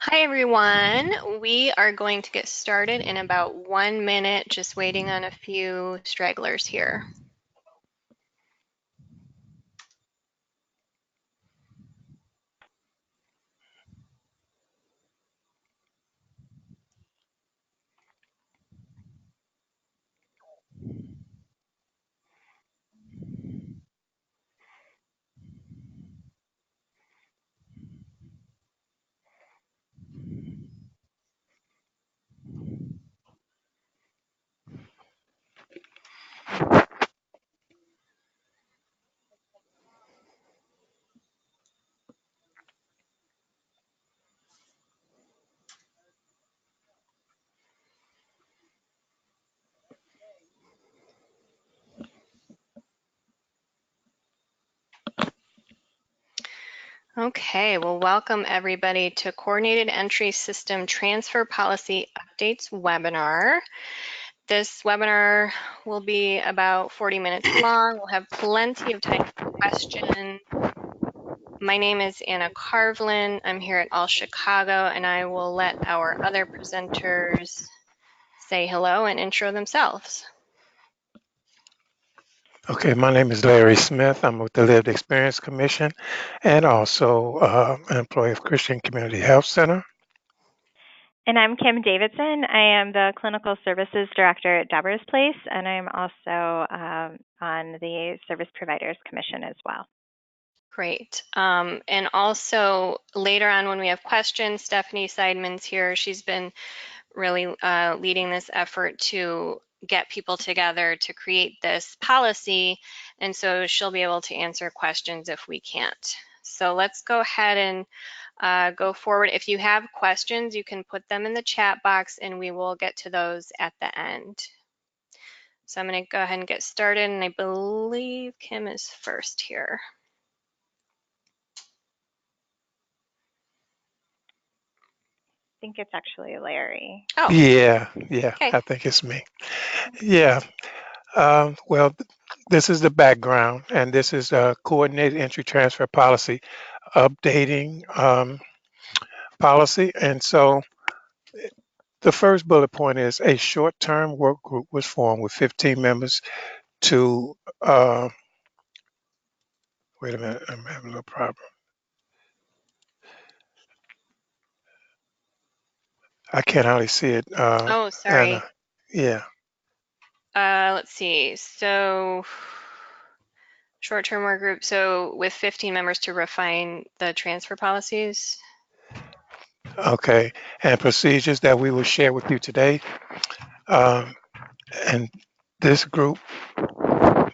Hi everyone, we are going to get started in about 1 minute, just waiting on a few stragglers here. Okay, well, welcome everybody to Coordinated Entry System Transfer Policy Updates webinar. This webinar will be about 40 minutes long. We'll have plenty of time for questions. My name is Anna Carvlin. I'm here at All Chicago, and I will let our other presenters say hello and intro themselves. Okay, my name is Larry Smith. I'm with the Lived Experience Commission and also an employee of Christian Community Health Center. And I'm Kim Davidson. I am the Clinical Services Director at Deborah's Place, and I'm also on the Service Providers Commission as well. Great. And also later on when we have questions, Stephanie Seidman's here. She's been really leading this effort to get people together to create this policy. And so she'll be able to answer questions if we can't. So let's go ahead and go forward. If you have questions, you can put them in the chat box and we will get to those at the end. So I'm going to go ahead and get started, and I believe Kim is first here. I think it's actually Larry. Oh. Yeah, Okay. I think it's me. Yeah, well, this is the background, and this is a coordinated entry transfer policy updating policy. And so the first bullet point is a short-term work group was formed with 15 members to, wait a minute, I'm having a little problem. I can't hardly see it. Oh, sorry. Anna. Yeah. Let's see. So short-term work group. So with 15 members to refine the transfer policies. Okay. And procedures that we will share with you today. And this group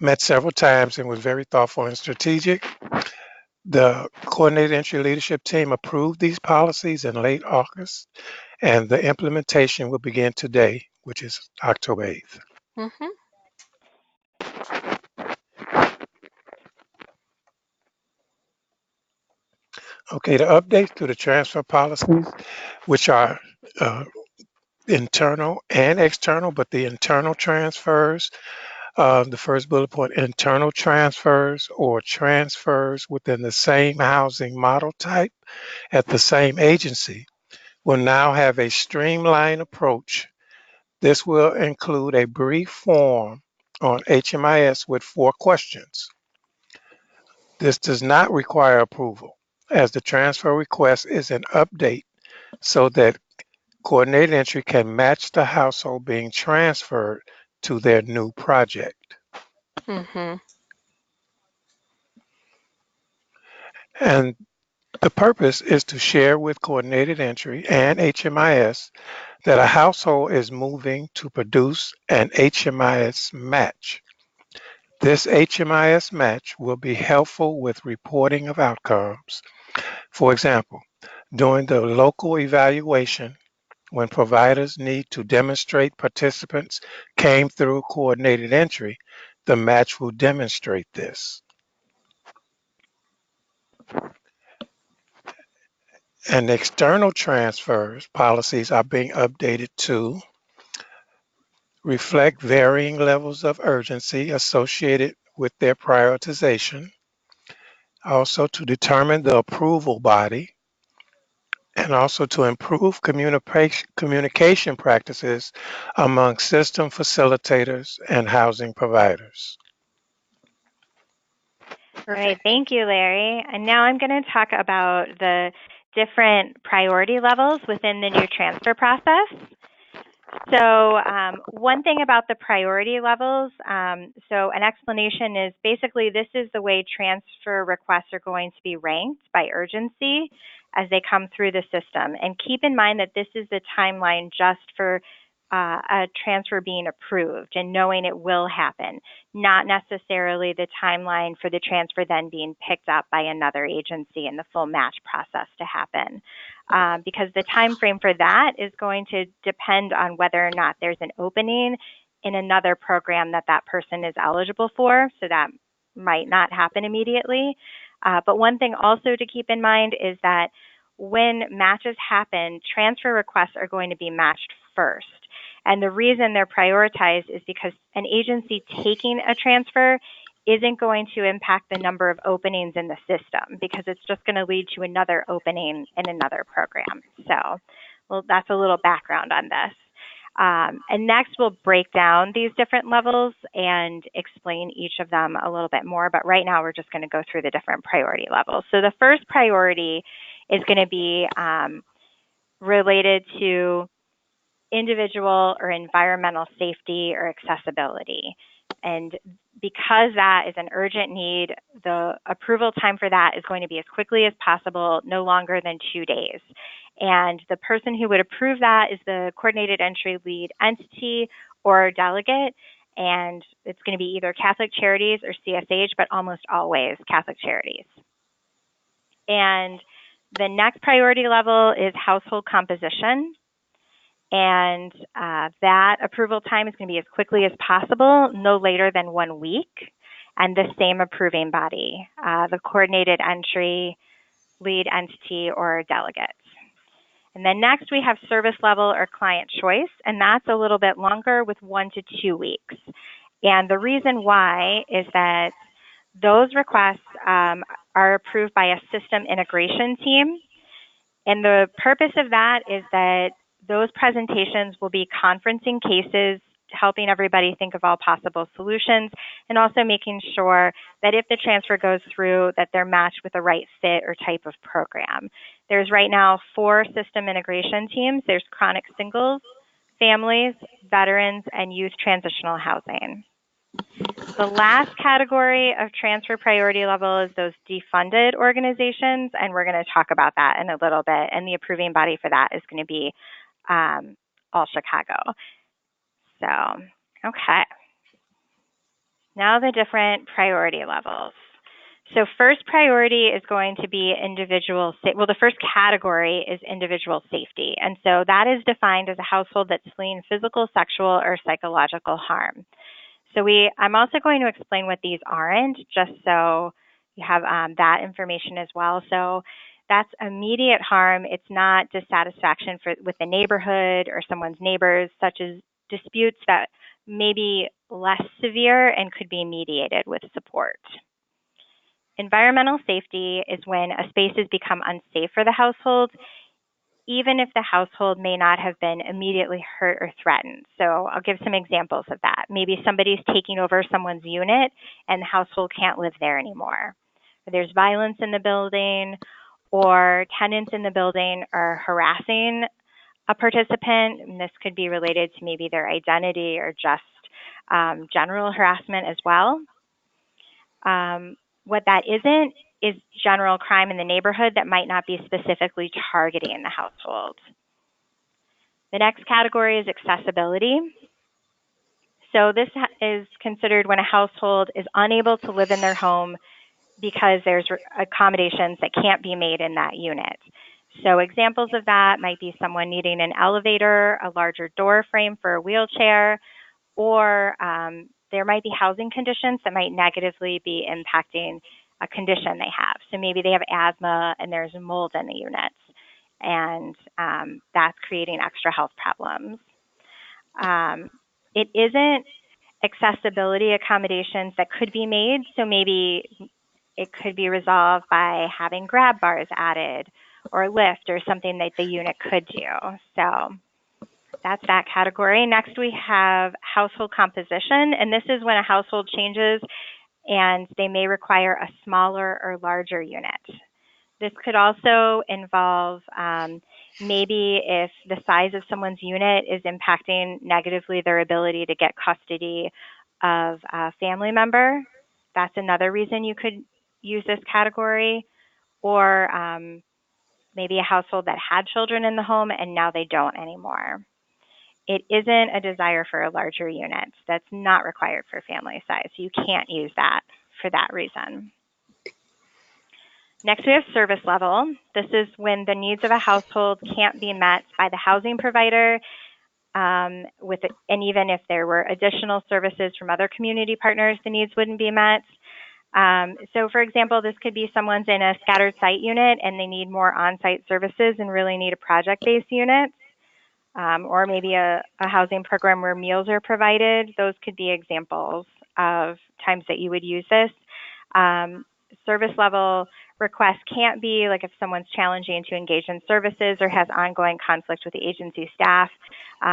met several times and was very thoughtful and strategic. The coordinated entry leadership team approved these policies in late August, and the implementation will begin today, which is October 8th. Mm-hmm. Okay, the updates to the transfer policies, which are internal and external, but the internal transfers, the first bullet point, internal transfers or transfers within the same housing model type at the same agency will now have a streamlined approach. This will include a brief form on HMIS with 4 questions. This does not require approval, as the transfer request is an update so that coordinated entry can match the household being transferred to their new project. Mm-hmm. And the purpose is to share with coordinated entry and HMIS that a household is moving to produce an HMIS match. This HMIS match will be helpful with reporting of outcomes. For example, during the local evaluation, when providers need to demonstrate participants came through coordinated entry, the match will demonstrate this. And external transfers policies are being updated to reflect varying levels of urgency associated with their prioritization, also to determine the approval body, and also to improve communication practices among system facilitators and housing providers. All right, thank you, Larry. And now I'm going to talk about the different priority levels within the new transfer process. So one thing about the priority levels, so an explanation is basically this is the way transfer requests are going to be ranked by urgency as they come through the system. And keep in mind that this is the timeline just for a transfer being approved and knowing it will happen, not necessarily the timeline for the transfer then being picked up by another agency and the full match process to happen. Because the time frame for that is going to depend on whether or not there's an opening in another program that that person is eligible for, so that might not happen immediately. But one thing also to keep in mind is that when matches happen, transfer requests are going to be matched first. And the reason they're prioritized is because an agency taking a transfer isn't going to impact the number of openings in the system because it's just going to lead to another opening in another program. So, well, that's a little background on this. And next we'll break down these different levels and explain each of them a little bit more, but right now we're just going to go through the different priority levels. So the first priority is going to be related to individual or environmental safety or accessibility. And because that is an urgent need, the approval time for that is going to be as quickly as possible, no longer than 2 days. And the person who would approve that is the coordinated entry lead entity or delegate. And it's going to be either Catholic Charities or CSH, but almost always Catholic Charities. And the next priority level is household composition. And that approval time is going to be as quickly as possible, no later than 1 week. And the same approving body, the coordinated entry, lead entity, or delegates. And then next we have service level or client choice, and that's a little bit longer with 1 to 2 weeks. And the reason why is that those requests are approved by a system integration team. And the purpose of that is that those presentations will be conferencing cases, helping everybody think of all possible solutions, and also making sure that if the transfer goes through, that they're matched with the right fit or type of program. There's right now 4 system integration teams. There's chronic singles, families, veterans, and youth transitional housing. The last category of transfer priority level is those defunded organizations, and we're going to talk about that in a little bit. And the approving body for that is going to be All Chicago. So, okay. Now the different priority levels. So first priority is going to be individual, well, the first category is individual safety. And so that is defined as a household that's fleeing physical, sexual, or psychological harm. So I'm also going to explain what these aren't, just so you have that information as well. So that's immediate harm. It's not dissatisfaction with the neighborhood or someone's neighbors, such as disputes that may be less severe and could be mediated with support. Environmental safety is when a space has become unsafe for the household, even if the household may not have been immediately hurt or threatened. So I'll give some examples of that. Maybe somebody's taking over someone's unit and the household can't live there anymore. Or there's violence in the building, or tenants in the building are harassing a participant. And this could be related to maybe their identity or just general harassment as well. What that isn't is general crime in the neighborhood that might not be specifically targeting the household. The next category is accessibility. So this is considered when a household is unable to live in their home because there's accommodations that can't be made in that unit. So examples of that might be someone needing an elevator, a larger door frame for a wheelchair, or there might be housing conditions that might negatively be impacting a condition they have. So maybe they have asthma and there's mold in the units, and that's creating extra health problems. It isn't accessibility accommodations that could be made. So maybe it could be resolved by having grab bars added or lift or something that the unit could do. So that's that category. Next, we have household composition, and this is when a household changes and they may require a smaller or larger unit. This could also involve maybe if the size of someone's unit is impacting negatively their ability to get custody of a family member. That's another reason you could use this category. Or maybe a household that had children in the home and now they don't anymore. It isn't a desire for a larger unit. That's not required for family size. You can't use that for that reason. Next, we have service level. This is when the needs of a household can't be met by the housing provider, and even if there were additional services from other community partners, the needs wouldn't be met. So for example, this could be someone's in a scattered site unit and they need more on-site services and really need a project-based unit. Or maybe a housing program where meals are provided. Those could be examples of times that you would use this. Service level requests can't be like if someone's challenging to engage in services or has ongoing conflict with the agency staff.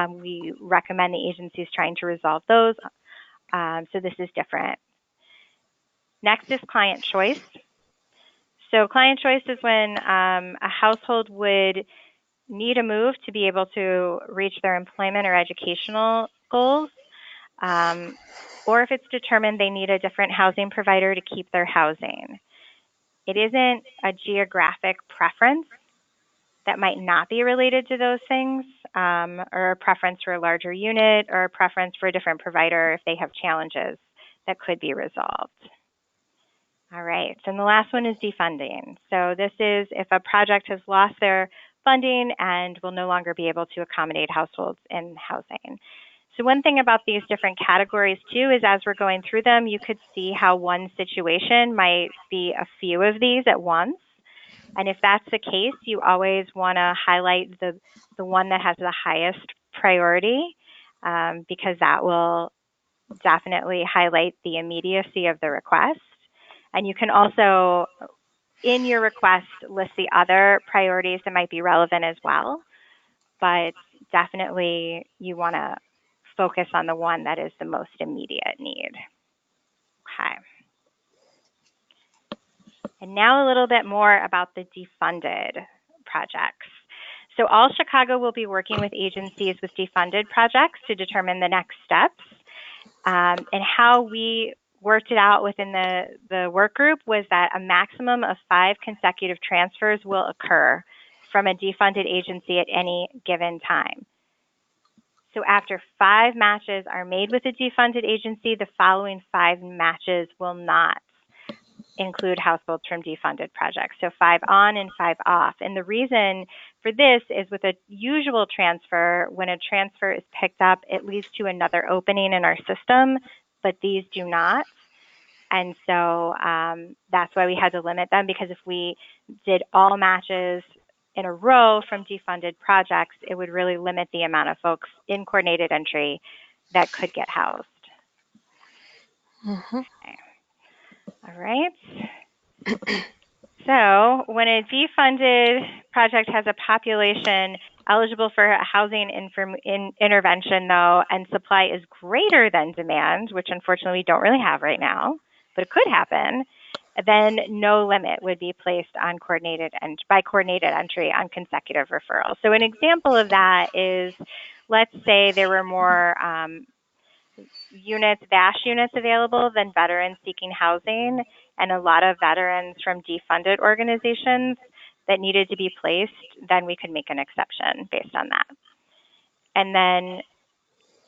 We recommend the agencies trying to resolve those. So this is different. Next is client choice. So client choice is when a household would need a move to be able to reach their employment or educational goals, or if it's determined they need a different housing provider to keep their housing. It isn't a geographic preference that might not be related to those things, or a preference for a larger unit, or a preference for a different provider if they have challenges that could be resolved. All right, and the last one is defunding. So this is if a project has lost their funding and will no longer be able to accommodate households in housing. So one thing about these different categories too is as we're going through them, you could see how one situation might be a few of these at once. And if that's the case, you always want to highlight the one that has the highest priority, because that will definitely highlight the immediacy of the request. And you can also, in your request, list the other priorities that might be relevant as well. But definitely you want to focus on the one that is the most immediate need. Okay. And now a little bit more about the defunded projects. So All Chicago will be working with agencies with defunded projects to determine the next steps. And how we worked it out within the work group was that a maximum of 5 consecutive transfers will occur from a defunded agency at any given time. So after 5 matches are made with a defunded agency, the following 5 matches will not include households from defunded projects. So 5 on and 5 off. And the reason for this is with a usual transfer, when a transfer is picked up, it leads to another opening in our system, but these do not. And so that's why we had to limit them, because if we did all matches in a row from defunded projects, it would really limit the amount of folks in coordinated entry that could get housed. Mm-hmm. Okay. All right. So when a defunded project has a population eligible for a housing intervention, though, and supply is greater than demand, which unfortunately we don't really have right now, but it could happen, then no limit would be placed on coordinated entry on consecutive referrals. So an example of that is, let's say there were more VASH units available than veterans seeking housing, and a lot of veterans from defunded organizations that needed to be placed, then we could make an exception based on that. And then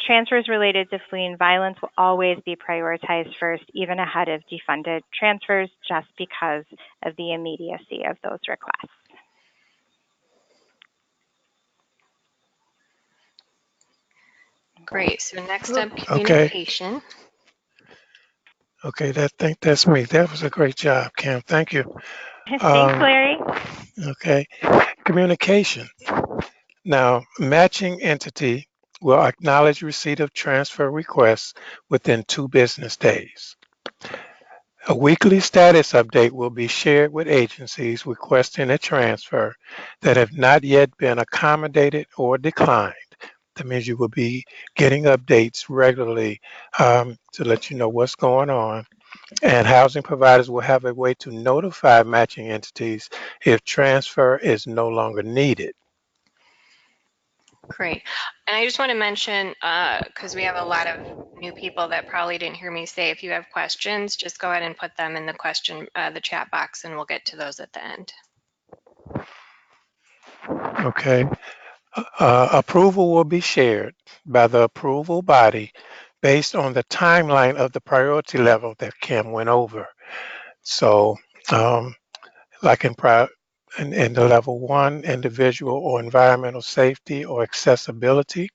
transfers related to fleeing violence will always be prioritized first, even ahead of defunded transfers, just because of the immediacy of those requests. Great. So next up, communication. Okay, I think that's me. That was a great job, Kim. Thank you. Thanks, Larry. Okay, communication. Now, matching entity will acknowledge receipt of transfer requests within 2 business days. A weekly status update will be shared with agencies requesting a transfer that have not yet been accommodated or declined. That means you will be getting updates regularly to let you know what's going on. And housing providers will have a way to notify matching entities if transfer is no longer needed. Great. And I just want to mention, because we have a lot of new people that probably didn't hear me say, if you have questions, just go ahead and put them in the chat box, and we'll get to those at the end. Okay. Approval will be shared by the approval body based on the timeline of the priority level that Kim went over. So, like in the level 1, individual or environmental safety or accessibility,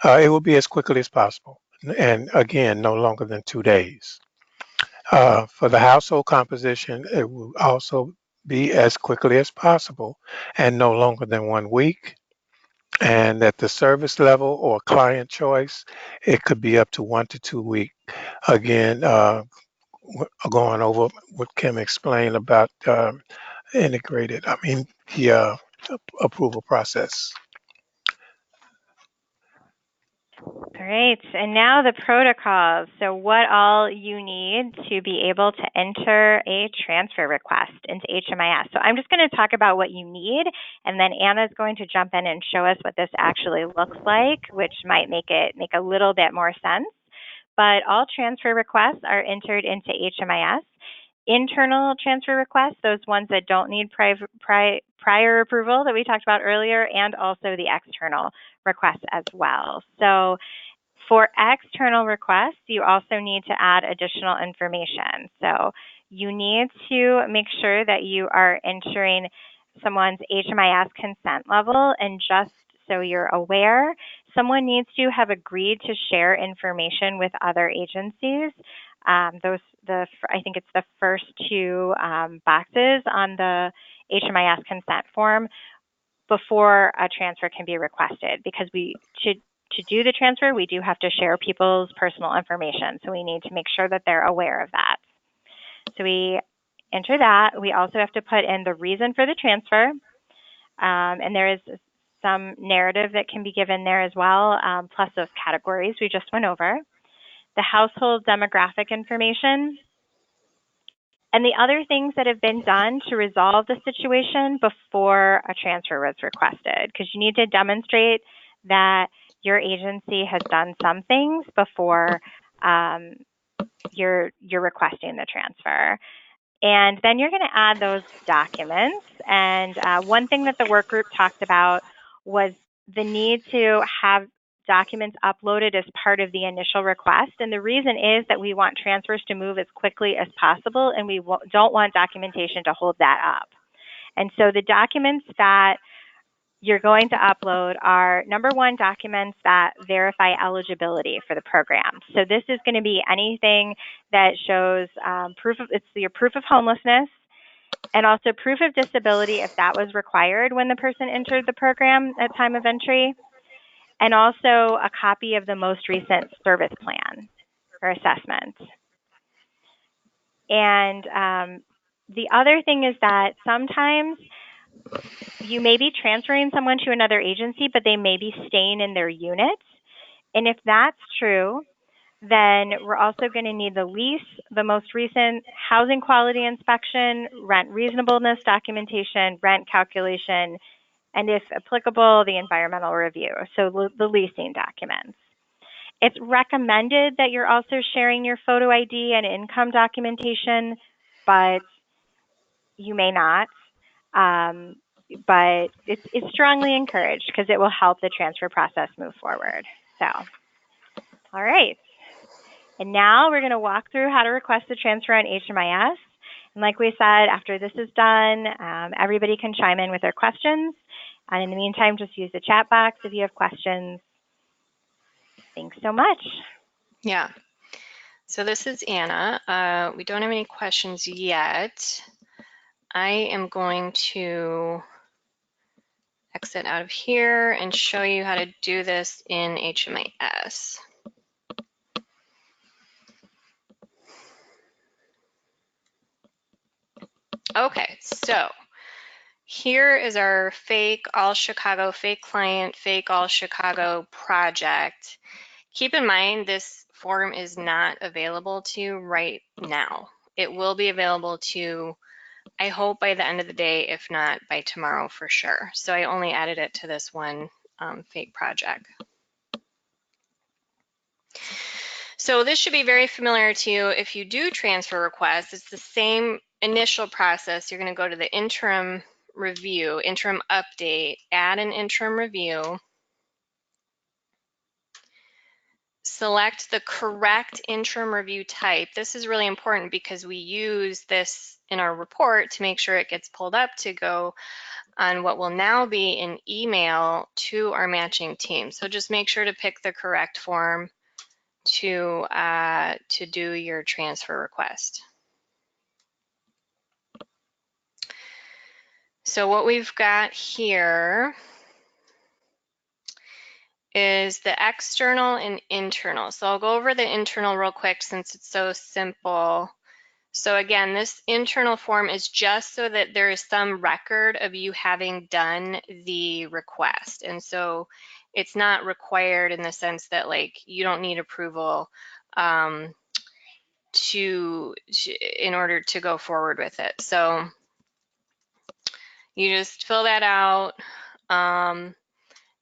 it will be as quickly as possible. And again, no longer than 2 days. For the household composition, it will also be as quickly as possible and no longer than 1 week. And at the service level or client choice, it could be up to 1 to 2 weeks. Again, going over what Kim explained about the approval process. Great. And now the protocols. So what all you need to be able to enter a transfer request into HMIS. So I'm just going to talk about what you need, and then Anna's going to jump in and show us what this actually looks like, which might make a little bit more sense. But all transfer requests are entered into HMIS. Internal transfer requests, those ones that don't need prior approval that we talked about earlier, and also the external requests as well. So for external requests, you also need to add additional information. So you need to make sure that you are entering someone's HMIS consent level, and just so you're aware, someone needs to have agreed to share information with other agencies. I think it's the first 2 boxes on the HMIS consent form before a transfer can be requested, because to do the transfer, we do have to share people's personal information. So we need to make sure that they're aware of that. So we enter that. We also have to put in the reason for the transfer. And there is some narrative that can be given there as well, plus those categories we just went over. The household demographic information, and the other things that have been done to resolve the situation before a transfer was requested, because you need to demonstrate that your agency has done some things before you're requesting the transfer. And then you're going to add those documents. And one thing that the work group talked about was the need to have documents uploaded as part of the initial request. And the reason is that we want transfers to move as quickly as possible, and we don't want documentation to hold that up. And so the documents that you're going to upload are, number 1, documents that verify eligibility for the program. So this is going to be anything that shows your proof of homelessness, and also proof of disability if that was required when the person entered the program at time of entry, and also a copy of the most recent service plan or assessment. And the other thing is that sometimes you may be transferring someone to another agency, but they may be staying in their unit. And if that's true, then we're also going to need the lease, the most recent housing quality inspection, rent reasonableness documentation, rent calculation, and if applicable, the environmental review, so the leasing documents. It's recommended that you're also sharing your photo ID and income documentation, but you may not. But it's strongly encouraged because it will help the transfer process move forward. So, all right. And now we're going to walk through how to request the transfer on HMIS. And like we said, after this is done, everybody can chime in with their questions. And in the meantime, just use the chat box if you have questions. Thanks so much. Yeah. So this is Anna. We don't have any questions yet. I am going to exit out of here and show you how to do this in HMIS. Okay, so here is our fake all Chicago, fake client, fake all Chicago project. Keep in mind this form is not available to you right now. It will be available to you, I hope, by the end of the day, if not by tomorrow for sure. So I only added it to this one fake project. So this should be very familiar to you if you do transfer requests. It's the same initial process. You're going to go to the interim review, interim update, add an interim review, select the correct interim review type. This is really important because we use this in our report to make sure it gets pulled up to go on what will now be an email to our matching team. So just make sure to pick the correct form to do your transfer request. So what we've got here is the external and internal. So I'll go over the internal real quick since it's so simple. So again, this internal form is just so that there is some record of you having done the request. And so it's not required in the sense that like you don't need approval in order to go forward with it. So you just fill that out.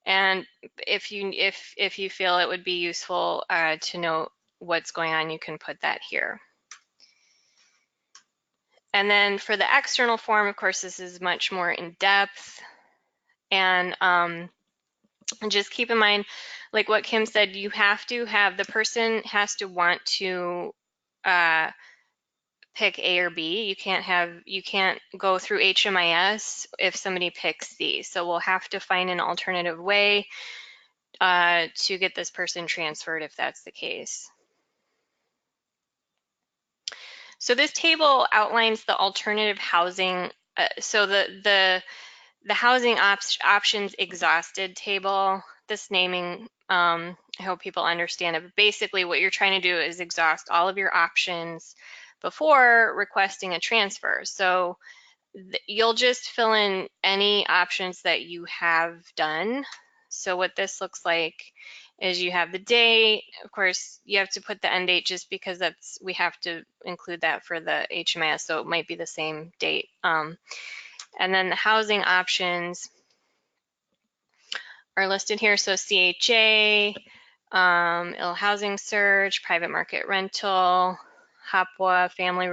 And if you feel it would be useful to know what's going on, you can put that here. And then for the external form, of course, this is much more in depth. And just keep in mind, like what Kim said, you have to have, the person has to want to pick A or B. You can't go through HMIS if somebody picks C. So we'll have to find an alternative way to get this person transferred if that's the case. So this table outlines the alternative housing. So the housing options exhausted table, this naming, I hope people understand it, but basically what you're trying to do is exhaust all of your options before requesting a transfer. So you'll just fill in any options that you have done. So what this looks like is you have the date. Of course, you have to put the end date just because we have to include that for the HMIS, so it might be the same date. And then the housing options are listed here. So CHA, ill housing search, private market rental, HOPWA, family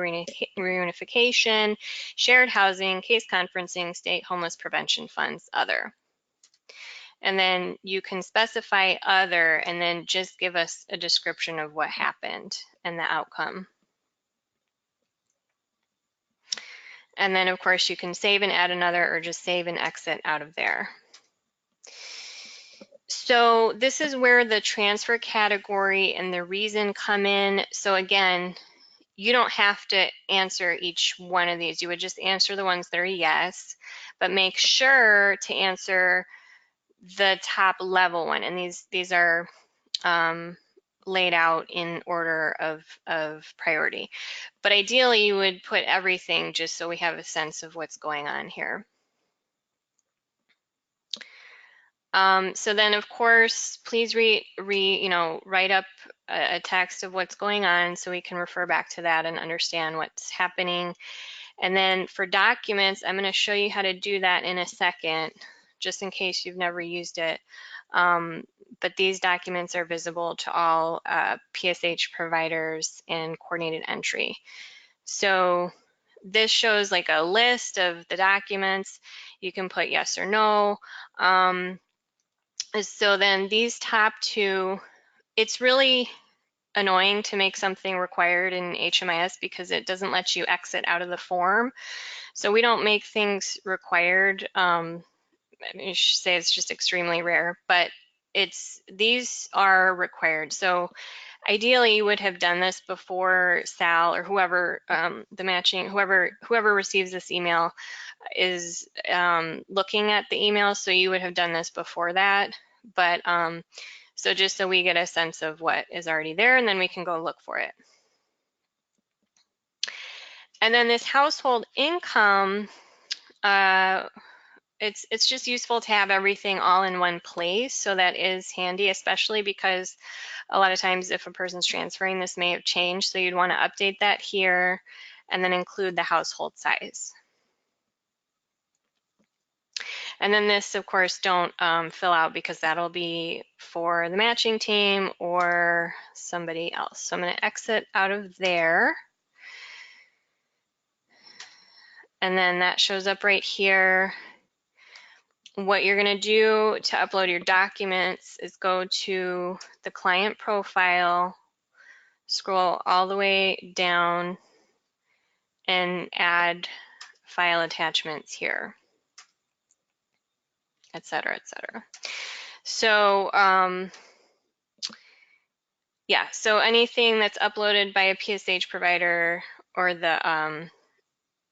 reunification, shared housing, case conferencing, state homeless prevention funds, other. And then you can specify other and then just give us a description of what happened and the outcome. And then of course you can save and add another or just save and exit out of there. So this is where the transfer category and the reason come in. So again, you don't have to answer each one of these. You would just answer the ones that are yes, but make sure to answer the top level one. And these are laid out in order of priority. But ideally you would put everything just so we have a sense of what's going on here. So then, of course, please write up a text of what's going on so we can refer back to that and understand what's happening. And then for documents, I'm going to show you how to do that in a second, just in case you've never used it. But these documents are visible to all PSH providers in coordinated entry. So this shows like a list of the documents. You can put yes or no. So then these top two, it's really annoying to make something required in HMIS because it doesn't let you exit out of the form. So we don't make things required. I should say it's just extremely rare, but these are required. So ideally you would have done this before Sal or whoever, the matching, whoever receives this email is looking at the email. So you would have done this before that. But so just so we get a sense of what is already there, and then we can go look for it. And then this household income, it's just useful to have everything all in one place. So that is handy, especially because a lot of times if a person's transferring, this may have changed. So you'd want to update that here and then include the household size. And then this, of course, don't fill out because that'll be for the matching team or somebody else. So I'm going to exit out of there. And then that shows up right here. What you're going to do to upload your documents is go to the client profile, scroll all the way down, and add file attachments here, et cetera, et cetera. So yeah, so anything that's uploaded by a PSH provider or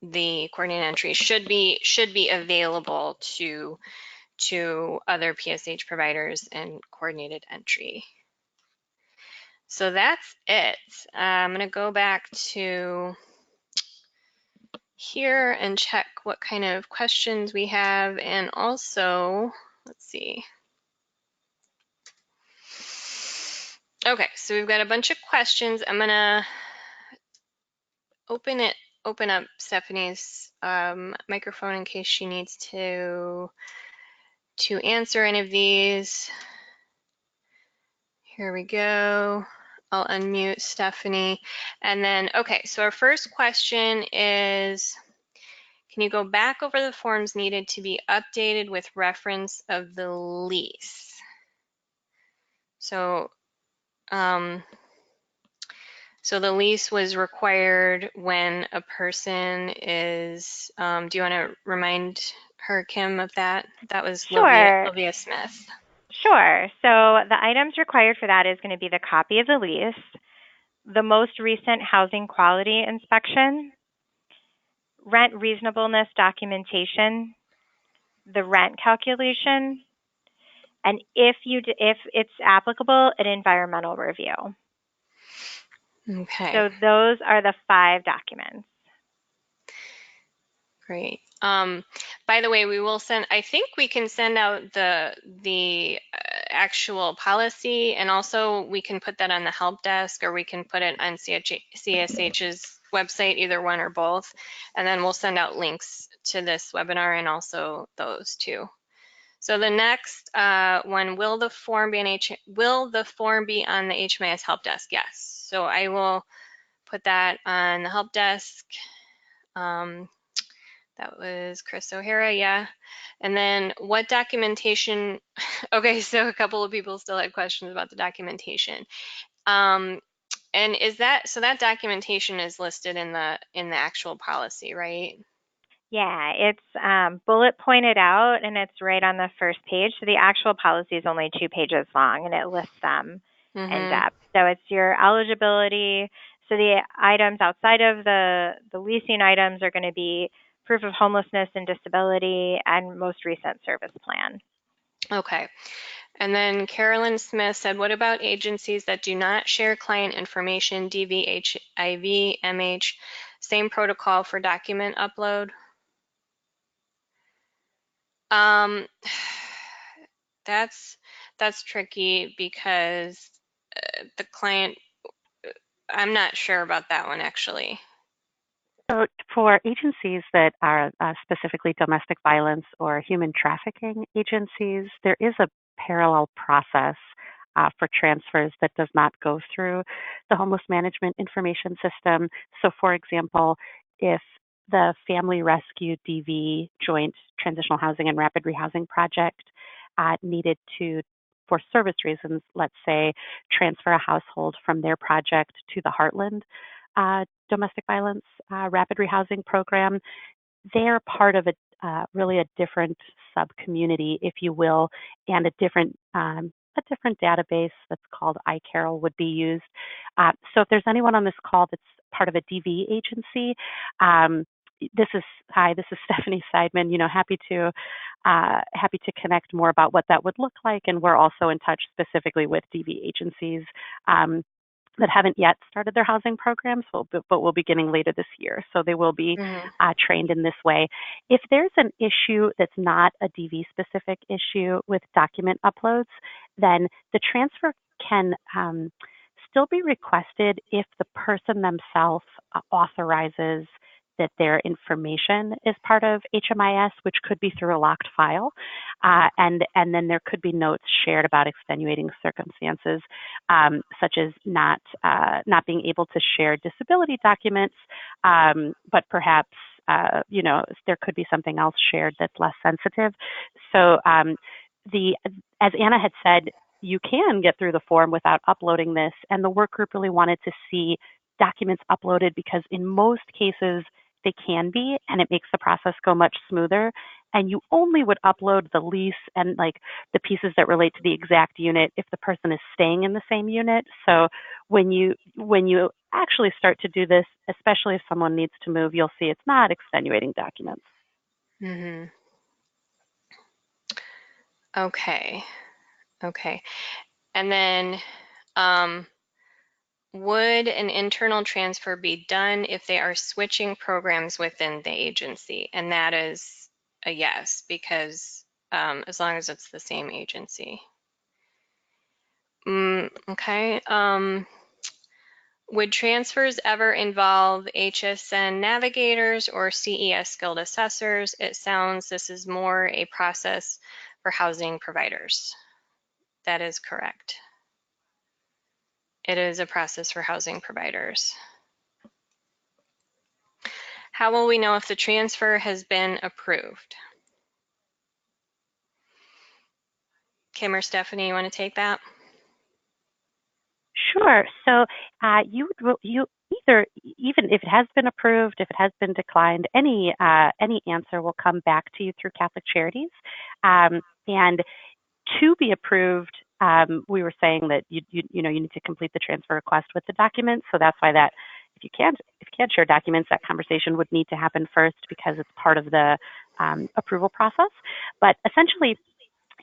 the coordinated entry should be available to other PSH providers and coordinated entry. So that's it. I'm going to go back to here and check what kind of questions we have, and also, let's see. Okay, so we've got a bunch of questions. I'm going to open up Stephanie's microphone in case she needs to answer any of these. Here we go. I'll unmute Stephanie. And then, okay, so our first question is, can you go back over the forms needed to be updated with reference of the lease? So, so the lease was required when a person is, do you want to remind her, Kim, of that? That was Sure. Olivia Smith. Sure. So the items required for that is going to be the copy of the lease, the most recent housing quality inspection, rent reasonableness documentation, the rent calculation, and if it's applicable, an environmental review. Okay. So those are the 5 documents. Great. By the way, we will send, I think we can send out the actual policy, and also we can put that on the help desk, or we can put it on CSH's website, either one or both, and then we'll send out links to this webinar and also those too. So the next one, will the form be on the HMIS help desk? Yes. So I will put that on the help desk. That was Chris O'Hara, yeah. And then what documentation? Okay, so a couple of people still had questions about the documentation. And is that, so that documentation is listed in the actual policy, right? Yeah, it's bullet pointed out, and it's right on the first page. So the actual policy is only 2 pages long, and it lists them in depth. So it's your eligibility. So the items outside of the leasing items are going to be proof of homelessness and disability and most recent service plan. Okay. And then Carolyn Smith said, what about agencies that do not share client information, DV, HIV, MH, same protocol for document upload? That's tricky because the client, I'm not sure about that one actually. So for agencies that are specifically domestic violence or human trafficking agencies, there is a parallel process for transfers that does not go through the Homeless Management Information System. So for example, if the Family Rescue DV Joint Transitional Housing and Rapid Rehousing Project needed to, for service reasons, let's say, transfer a household from their project to the Heartland domestic violence rapid rehousing program, they're part of really a different sub-community, if you will, and a different a different database that's called iCarol would be used. So if there's anyone on this call that's part of a DV agency, this is Stephanie Seidman. Happy to connect more about what that would look like, and we're also in touch specifically with DV agencies that haven't yet started their housing programs, but will be beginning later this year. So they will be trained in this way. If there's an issue that's not a DV-specific issue with document uploads, then the transfer can still be requested if the person themselves authorizes that their information is part of HMIS, which could be through a locked file. And then there could be notes shared about extenuating circumstances, such as not being able to share disability documents, but perhaps there could be something else shared that's less sensitive. So as Anna had said, you can get through the form without uploading this, and the work group really wanted to see documents uploaded because in most cases they can be, and it makes the process go much smoother. And you only would upload the lease and like the pieces that relate to the exact unit if the person is staying in the same unit. So when you actually start to do this, especially if someone needs to move, you'll see it's not extenuating documents. Mm-hmm. Okay. And then would an internal transfer be done if they are switching programs within the agency? And that is a yes, because as long as it's the same agency. Okay. Would transfers ever involve HSN navigators or CES skilled assessors? It sounds this is more a process for housing providers. That is correct. It is a process for housing providers. How will we know if the transfer has been approved? Kim or Stephanie, you want to take that? Sure. So you either, even if it has been approved, if it has been declined, any answer will come back to you through Catholic Charities. And to be approved, we were saying that you need to complete the transfer request with the documents. So that's why that if you can't share documents, that conversation would need to happen first because it's part of the approval process. But essentially,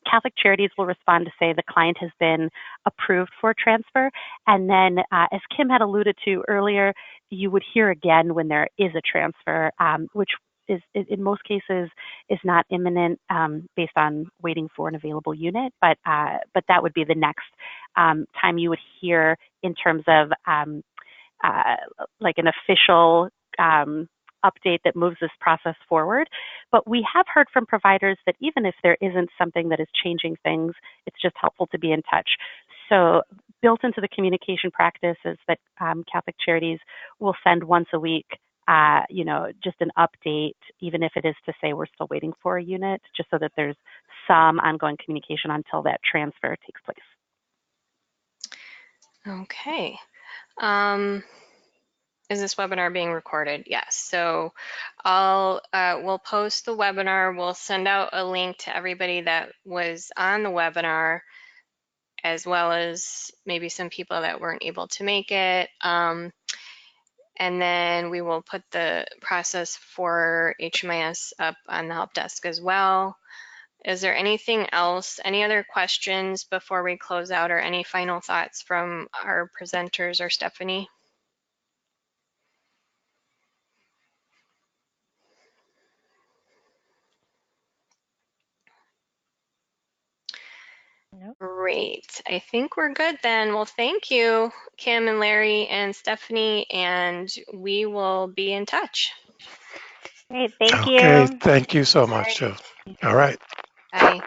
Catholic Charities will respond to say the client has been approved for transfer. And then, as Kim had alluded to earlier, you would hear again when there is a transfer, which is in most cases is not imminent based on waiting for an available unit. But that would be the next time you would hear in terms of like an official update that moves this process forward. But we have heard from providers that even if there isn't something that is changing things, it's just helpful to be in touch. So built into the communication practice is that Catholic Charities will send once a week, just an update, even if it is to say we're still waiting for a unit, just so that there's some ongoing communication until that transfer takes place. Okay. Is this webinar being recorded? Yes. So we'll post the webinar. We'll send out a link to everybody that was on the webinar, as well as maybe some people that weren't able to make it. And then we will put the process for HMIS up on the help desk as well. Is there anything else, any other questions before we close out, or any final thoughts from our presenters or Stephanie? Nope. Great. I think we're good then. Well, thank you, Kim and Larry and Stephanie, and we will be in touch. Great. Thank you. Okay, thank you so much. All right. Bye.